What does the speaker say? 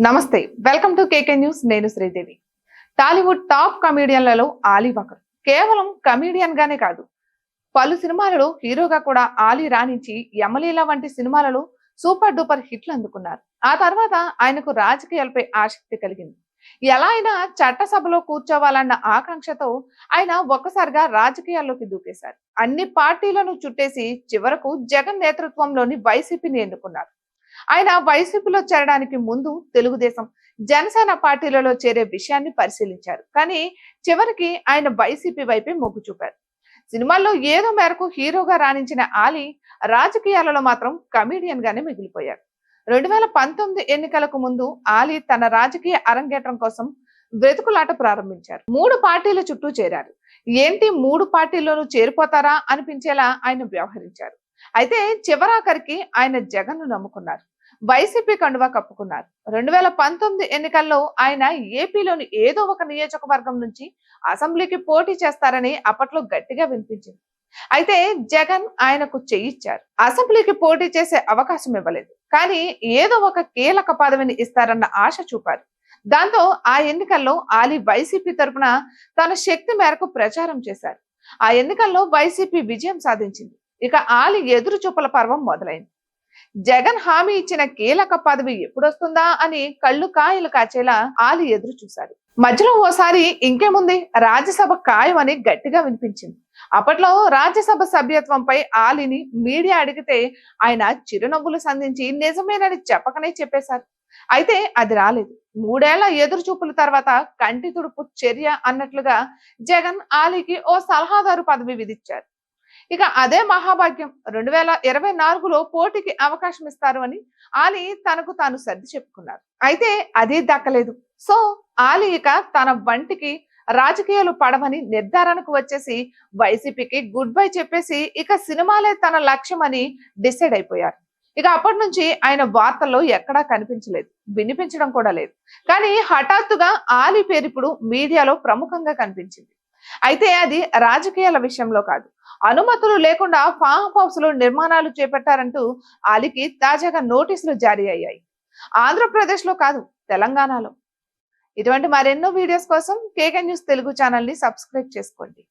నమస్తే, welcome to KK news. నేను Sridevi. Tollywood top కమీడియన్లలో Ali ఒకరు. కేవలం కమీడియన్ గానే కాదు, పలు సినిమాలలో హీరోగా కూడా ఆలీ రాణించి యమలీల వంటి సినిమాలలో సూపర్ డూపర్ హిట్లు అందుకున్నారు. ఆ తర్వాత ఆయనకు రాజకీయాలపై ఆసక్తి కలిగింది. ఎలా అయినా చట్టసభలో కూర్చోవాలన్న ఆకాంక్షతో ఆయన ఒక్కసారిగా రాజకీయాల్లోకి దూకేశారు. అన్ని పార్టీలను చుట్టేసి చివరకు జగన్ నేతృత్వంలోని వైసీపీని ఎన్నుకున్నారు. ఆయన వైసీపీలో చేరడానికి ముందు తెలుగుదేశం, జనసేన పార్టీలలో చేరే విషయాన్ని పరిశీలించారు. కానీ చివరికి ఆయన వైసీపీ వైపే మొగ్గు చూపారు. సినిమాల్లో ఏదో మేరకు హీరోగా రాణించిన ఆలీ రాజకీయాలలో మాత్రం కమీడియన్ గానే మిగిలిపోయారు. 2019 ఎన్నికలకు ముందు ఆలీ తన రాజకీయ అరంగేట్రం కోసం వెతుకులాట ప్రారంభించారు. 3 పార్టీల చుట్టూ చేరారు. ఏంటి 3 పార్టీల్లోనూ చేరిపోతారా అనిపించేలా ఆయన వ్యవహరించారు. అయితే చివరాఖరికి ఆయన జగన్ ను నమ్ముకున్నారు. వైసీపీ కండువా కప్పుకున్నారు. 2019 ఎన్నికల్లో ఆయన ఏపీలోని ఏదో ఒక నియోజకవర్గం నుంచి అసెంబ్లీకి పోటీ చేస్తారని అప్పట్లో గట్టిగా వినిపించింది. అయితే జగన్ ఆయనకు చేయిచ్చారు. అసెంబ్లీకి పోటీ చేసే అవకాశం ఇవ్వలేదు. కానీ ఏదో ఒక కీలక పదవిని ఇస్తారన్న ఆశ చూపారు. దాంతో ఆ ఎన్నికల్లో ఆలీ వైసీపీ తరఫున తన శక్తి మేరకు ప్రచారం చేశారు. ఆ ఎన్నికల్లో వైసీపీ విజయం సాధించింది. ఇక ఆలీ ఎదురు చూపుల పర్వం మొదలైంది. జగన్ హామీ ఇచ్చిన కీలక పదవి ఎప్పుడొస్తుందా అని కళ్ళు కాయలు కాచేలా ఆలీ ఎదురు చూశారు. మధ్యలో ఓసారి ఇంకేముంది, రాజ్యసభ ఖాయం అని గట్టిగా వినిపించింది. అప్పట్లో రాజ్యసభ సభ్యత్వంపై ఆలీని మీడియా అడిగితే ఆయన చిరునవ్వులు సంధించి నిజమేనని చెప్పకనే చెప్పేశారు. అయితే అది రాలేదు. 3 ఏళ్ల ఎదురు చూపుల తర్వాత కంటి తుడుపు చర్య అన్నట్లుగా జగన్ ఆలీకి ఓ సలహాదారు పదవి విధించారు. ఇక అదే మహాభాగ్యం. 2024లో పోటీకి అవకాశం ఇస్తారు అని ఆలీ తనకు తాను సర్ది చెప్పుకున్నారు. అయితే అది దక్కలేదు. సో ఆలీ ఇక తన వంటికి రాజకీయాలు పడవని నిర్ధారణకు వచ్చేసి వైసీపీకి గుడ్ బై చెప్పేసి ఇక సినిమాలే తన లక్ష్యం అని డిసైడ్ అయిపోయారు. ఇక అప్పటి నుంచి ఆయన వార్తల్లో ఎక్కడా కనిపించలేదు, వినిపించడం కూడా లేదు. కానీ హఠాత్తుగా ఆలీ పేరు ఇప్పుడు మీడియాలో ప్రముఖంగా కనిపించింది. అయితే అది రాజకీయాల విషయంలో కాదు, అనుమతులు లేకుండా ఫామ్ హౌస్ లో నిర్మాణాలు చేపట్టారంటూ ఆలీకి తాజాగా నోటీసులు జారీ అయ్యాయి. ఆంధ్రప్రదేశ్ లో కాదు, తెలంగాణలో. ఇటువంటి మరెన్నో వీడియోస్ కోసం కేకే న్యూస్ తెలుగు ఛానల్ ని సబ్స్క్రైబ్ చేసుకోండి.